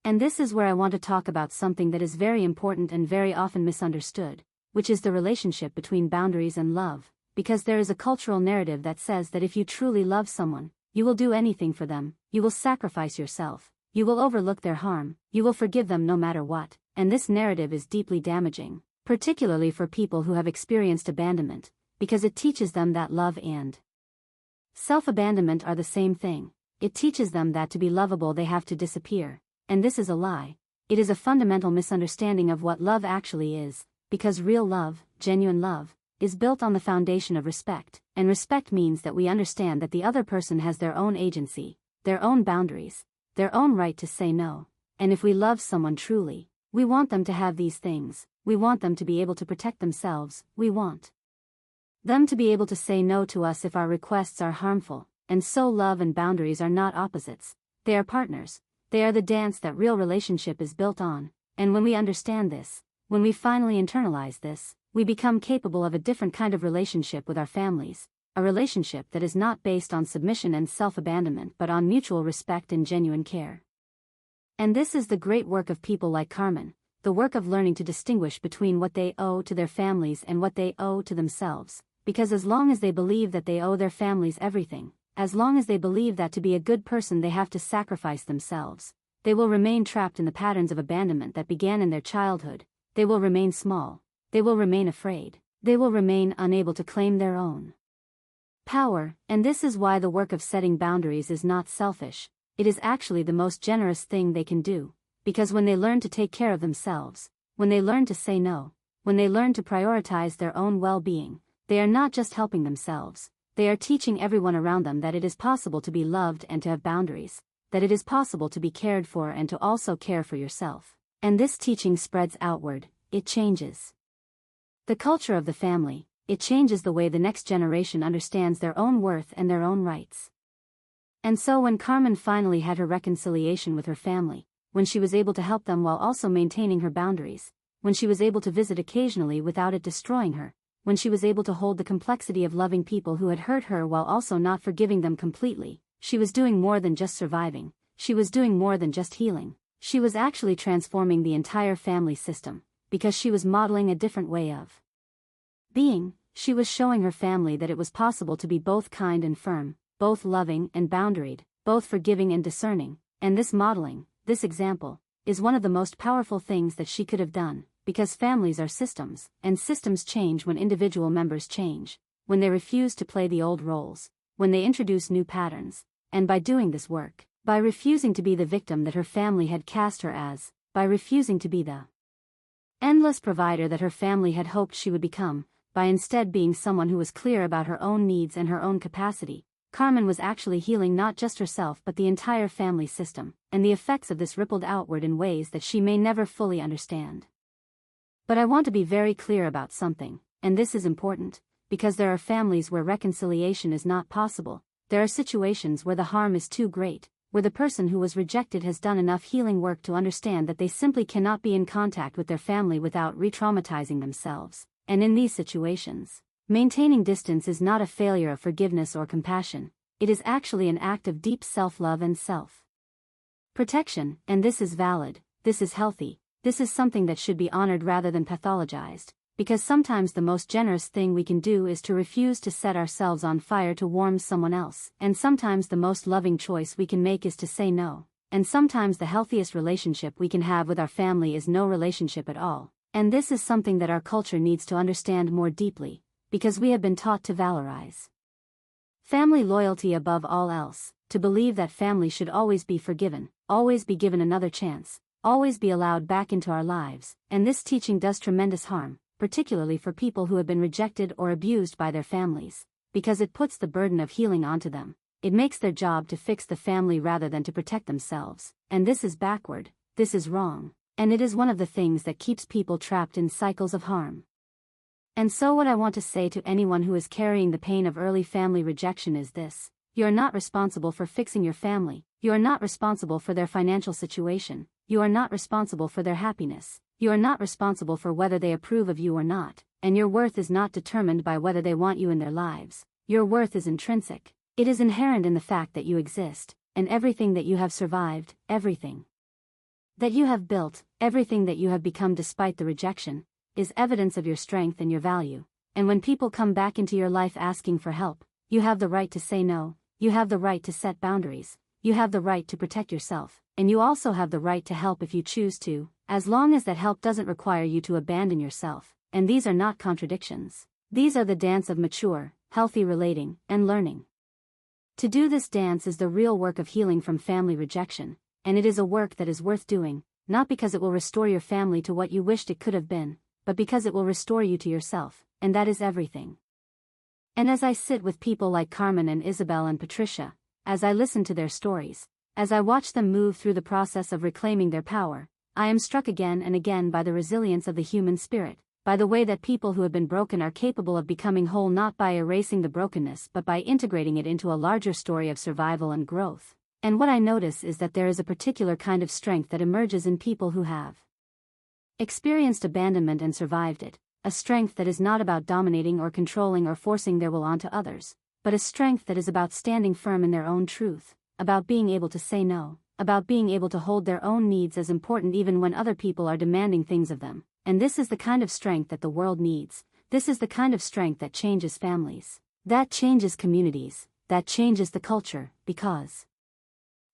And this is where I want to talk about something that is very important and very often misunderstood, which is the relationship between boundaries and love, because there is a cultural narrative that says that if you truly love someone, you will do anything for them, you will sacrifice yourself, you will overlook their harm, you will forgive them no matter what, and this narrative is deeply damaging, particularly for people who have experienced abandonment, because it teaches them that love and self-abandonment are the same thing. It teaches them that to be lovable they have to disappear, and this is a lie. It is a fundamental misunderstanding of what love actually is, because real love, genuine love, is built on the foundation of respect, and respect means that we understand that the other person has their own agency, their own boundaries, their own right to say no, and if we love someone truly, we want them to have these things, we want them to be able to protect themselves, we want them to be able to say no to us if our requests are harmful, and so love and boundaries are not opposites, they are partners, they are the dance that real relationship is built on, and when we understand this, when we finally internalize this, we become capable of a different kind of relationship with our families, a relationship that is not based on submission and self-abandonment but on mutual respect and genuine care. And this is the great work of people like Carmen, the work of learning to distinguish between what they owe to their families and what they owe to themselves. Because as long as they believe that they owe their families everything, as long as they believe that to be a good person they have to sacrifice themselves, they will remain trapped in the patterns of abandonment that began in their childhood, they will remain small, they will remain afraid, they will remain unable to claim their own power, and this is why the work of setting boundaries is not selfish, it is actually the most generous thing they can do, because when they learn to take care of themselves, when they learn to say no, when they learn to prioritize their own well-being, they are not just helping themselves, they are teaching everyone around them that it is possible to be loved and to have boundaries, that it is possible to be cared for and to also care for yourself. And this teaching spreads outward, it changes the culture of the family, it changes the way the next generation understands their own worth and their own rights. And so when Carmen finally had her reconciliation with her family, when she was able to help them while also maintaining her boundaries, when she was able to visit occasionally without it destroying her, when she was able to hold the complexity of loving people who had hurt her while also not forgiving them completely, she was doing more than just surviving, she was doing more than just healing, she was actually transforming the entire family system, because she was modeling a different way of being, she was showing her family that it was possible to be both kind and firm, both loving and boundaried, both forgiving and discerning, and this modeling, this example, is one of the most powerful things that she could have done. Because families are systems, and systems change when individual members change, when they refuse to play the old roles, when they introduce new patterns, and by doing this work, by refusing to be the victim that her family had cast her as, by refusing to be the endless provider that her family had hoped she would become, by instead being someone who was clear about her own needs and her own capacity, Carmen was actually healing not just herself but the entire family system, and the effects of this rippled outward in ways that she may never fully understand. But I want to be very clear about something, and this is important, because there are families where reconciliation is not possible, there are situations where the harm is too great, where the person who was rejected has done enough healing work to understand that they simply cannot be in contact with their family without re-traumatizing themselves, and in these situations, maintaining distance is not a failure of forgiveness or compassion, it is actually an act of deep self-love and self-protection, and this is valid, this is healthy. This is something that should be honored rather than pathologized, because sometimes the most generous thing we can do is to refuse to set ourselves on fire to warm someone else, and sometimes the most loving choice we can make is to say no, and sometimes the healthiest relationship we can have with our family is no relationship at all, and this is something that our culture needs to understand more deeply, because we have been taught to valorize family loyalty above all else, to believe that family should always be forgiven, always be given another chance, always be allowed back into our lives, and this teaching does tremendous harm, particularly for people who have been rejected or abused by their families, because it puts the burden of healing onto them. It makes their job to fix the family rather than to protect themselves. And this is backward, this is wrong. And it is one of the things that keeps people trapped in cycles of harm. And so what I want to say to anyone who is carrying the pain of early family rejection is this: you are not responsible for fixing your family, you are not responsible for their financial situation, you are not responsible for their happiness, you are not responsible for whether they approve of you or not, and your worth is not determined by whether they want you in their lives. Your worth is intrinsic. It is inherent in the fact that you exist, and everything that you have survived, everything that you have built, everything that you have become despite the rejection, is evidence of your strength and your value. And when people come back into your life asking for help, you have the right to say no, you have the right to set boundaries, you have the right to protect yourself, and you also have the right to help if you choose to, as long as that help doesn't require you to abandon yourself. And these are not contradictions. These are the dance of mature, healthy relating, and learning. To do this dance is the real work of healing from family rejection, and it is a work that is worth doing, not because it will restore your family to what you wished it could have been, but because it will restore you to yourself, and that is everything. And as I sit with people like Carmen and Isabel and Patricia, as I listen to their stories, as I watch them move through the process of reclaiming their power, I am struck again and again by the resilience of the human spirit, by the way that people who have been broken are capable of becoming whole not by erasing the brokenness but by integrating it into a larger story of survival and growth. And what I notice is that there is a particular kind of strength that emerges in people who have experienced abandonment and survived it, a strength that is not about dominating or controlling or forcing their will onto others, but a strength that is about standing firm in their own truth, about being able to say no, about being able to hold their own needs as important even when other people are demanding things of them. And this is the kind of strength that the world needs. This is the kind of strength that changes families, that changes communities, that changes the culture, because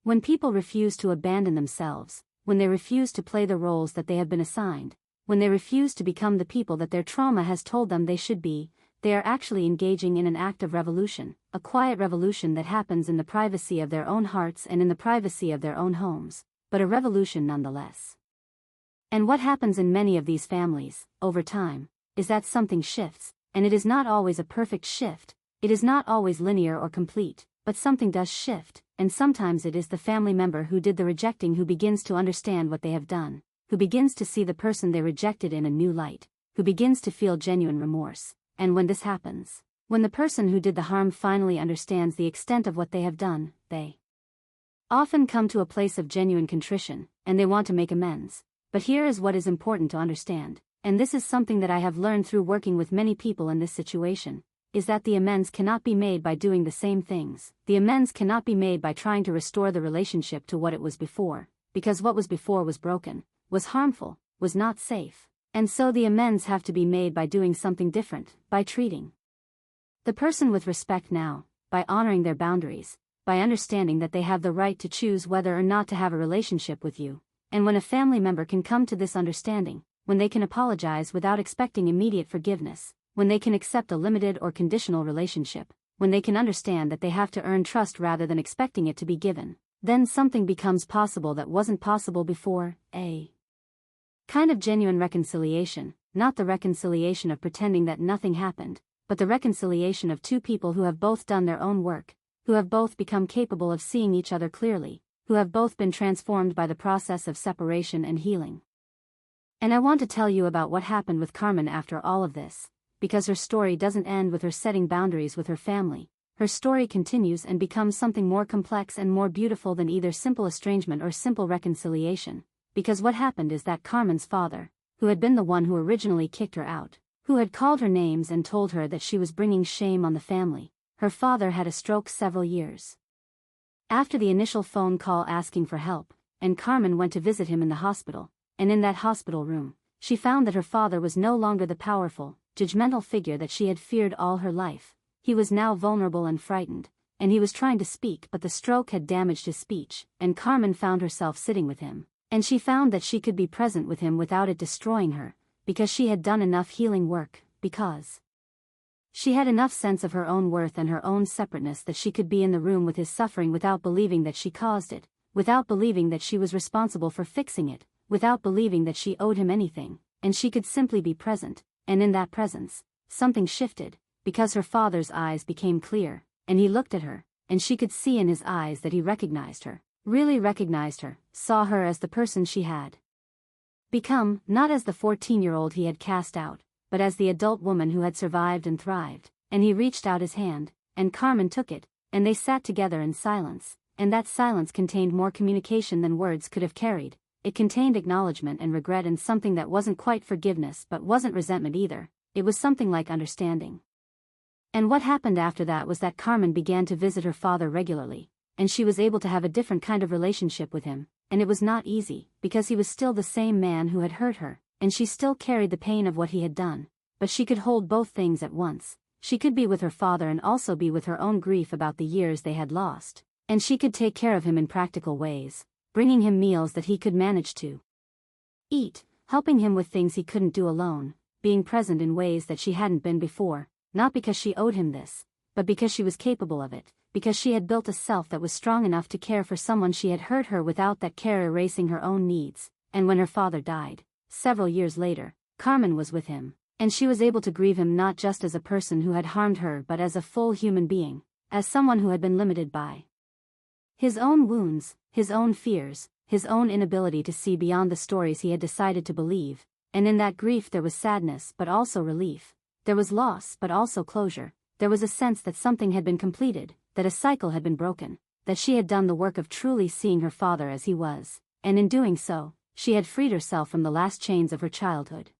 when people refuse to abandon themselves, when they refuse to play the roles that they have been assigned, when they refuse to become the people that their trauma has told them they should be, they are actually engaging in an act of revolution, a quiet revolution that happens in the privacy of their own hearts and in the privacy of their own homes, but a revolution nonetheless. And what happens in many of these families, over time, is that something shifts, and it is not always a perfect shift, it is not always linear or complete, but something does shift, and sometimes it is the family member who did the rejecting who begins to understand what they have done, who begins to see the person they rejected in a new light, who begins to feel genuine remorse. And when this happens, when the person who did the harm finally understands the extent of what they have done, they often come to a place of genuine contrition, and they want to make amends. But here is what is important to understand, and this is something that I have learned through working with many people in this situation, is that the amends cannot be made by doing the same things. The amends cannot be made by trying to restore the relationship to what it was before, because what was before was broken, was harmful, was not safe. And so the amends have to be made by doing something different, by treating the person with respect now, by honoring their boundaries, by understanding that they have the right to choose whether or not to have a relationship with you. And when a family member can come to this understanding, when they can apologize without expecting immediate forgiveness, when they can accept a limited or conditional relationship, when they can understand that they have to earn trust rather than expecting it to be given, then something becomes possible that wasn't possible before, a kind of genuine reconciliation, not the reconciliation of pretending that nothing happened, but the reconciliation of two people who have both done their own work, who have both become capable of seeing each other clearly, who have both been transformed by the process of separation and healing. And I want to tell you about what happened with Carmen after all of this, because her story doesn't end with her setting boundaries with her family. Her story continues and becomes something more complex and more beautiful than either simple estrangement or simple reconciliation. Because what happened is that Carmen's father, who had been the one who originally kicked her out, who had called her names and told her that she was bringing shame on the family, her father had a stroke several years after the initial phone call asking for help, and Carmen went to visit him in the hospital, and in that hospital room, she found that her father was no longer the powerful, judgmental figure that she had feared all her life. He was now vulnerable and frightened, and he was trying to speak but the stroke had damaged his speech, and Carmen found herself sitting with him. And she found that she could be present with him without it destroying her, because she had done enough healing work, because she had enough sense of her own worth and her own separateness that she could be in the room with his suffering without believing that she caused it, without believing that she was responsible for fixing it, without believing that she owed him anything, and she could simply be present, and in that presence, something shifted, because her father's eyes became clear, and he looked at her, and she could see in his eyes that he recognized her, really recognized her, saw her as the person she had become, not as the 14-year-old he had cast out, but as the adult woman who had survived and thrived. And he reached out his hand, and Carmen took it, and they sat together in silence, and that silence contained more communication than words could have carried. It contained acknowledgement and regret and something that wasn't quite forgiveness but wasn't resentment either. It was something like understanding. And what happened after that was that Carmen began to visit her father regularly, and she was able to have a different kind of relationship with him, and it was not easy, because he was still the same man who had hurt her, and she still carried the pain of what he had done, but she could hold both things at once. She could be with her father and also be with her own grief about the years they had lost, and she could take care of him in practical ways, bringing him meals that he could manage to eat, helping him with things he couldn't do alone, being present in ways that she hadn't been before, not because she owed him this, but because she was capable of it, because she had built a self that was strong enough to care for someone she had hurt her without that care erasing her own needs. And when her father died, several years later, Carmen was with him, and she was able to grieve him not just as a person who had harmed her but as a full human being, as someone who had been limited by his own wounds, his own fears, his own inability to see beyond the stories he had decided to believe. And in that grief there was sadness but also relief. There was loss but also closure. There was a sense that something had been completed, that a cycle had been broken, that she had done the work of truly seeing her father as he was, and in doing so, she had freed herself from the last chains of her childhood.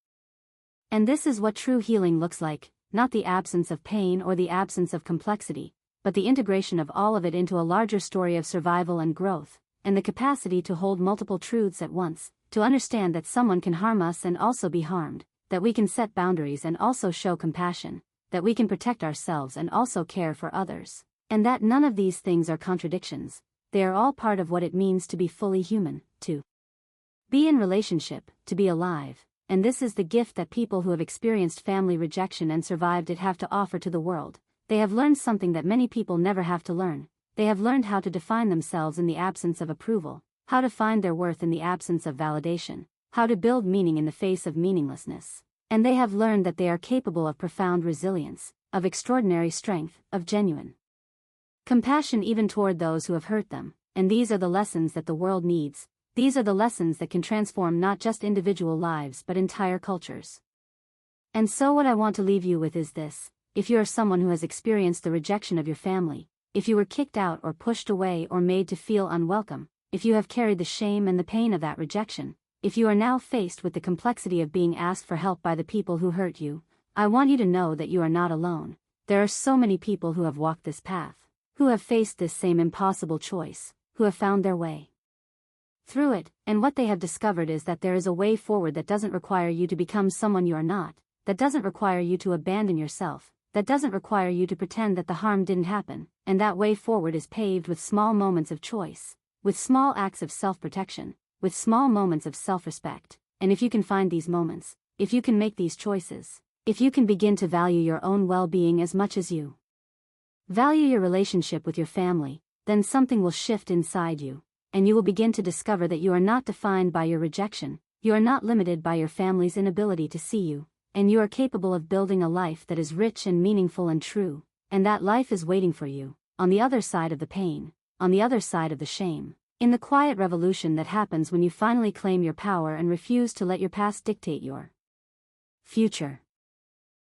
And this is what true healing looks like, not the absence of pain or the absence of complexity, but the integration of all of it into a larger story of survival and growth, and the capacity to hold multiple truths at once, to understand that someone can harm us and also be harmed, that we can set boundaries and also show compassion, that we can protect ourselves and also care for others, and that none of these things are contradictions. They are all part of what it means to be fully human, to be in relationship, to be alive. And this is the gift that people who have experienced family rejection and survived it have to offer to the world. They have learned something that many people never have to learn. They have learned how to define themselves in the absence of approval, how to find their worth in the absence of validation, how to build meaning in the face of meaninglessness. And they have learned that they are capable of profound resilience, of extraordinary strength, of genuine compassion even toward those who have hurt them. And these are the lessons that the world needs. These are the lessons that can transform not just individual lives but entire cultures. And so what I want to leave you with is this: if you are someone who has experienced the rejection of your family, if you were kicked out or pushed away or made to feel unwelcome, if you have carried the shame and the pain of that rejection, if you are now faced with the complexity of being asked for help by the people who hurt you, I want you to know that you are not alone. There are so many people who have walked this path, who have faced this same impossible choice, who have found their way through it, and what they have discovered is that there is a way forward that doesn't require you to become someone you are not, that doesn't require you to abandon yourself, that doesn't require you to pretend that the harm didn't happen, and that way forward is paved with small moments of choice, with small acts of self-protection, with small moments of self-respect. And if you can find these moments, if you can make these choices, if you can begin to value your own well-being as much as you value your relationship with your family, then something will shift inside you, and you will begin to discover that you are not defined by your rejection, you are not limited by your family's inability to see you, and you are capable of building a life that is rich and meaningful and true, and that life is waiting for you, on the other side of the pain, on the other side of the shame, in the quiet revolution that happens when you finally claim your power and refuse to let your past dictate your future.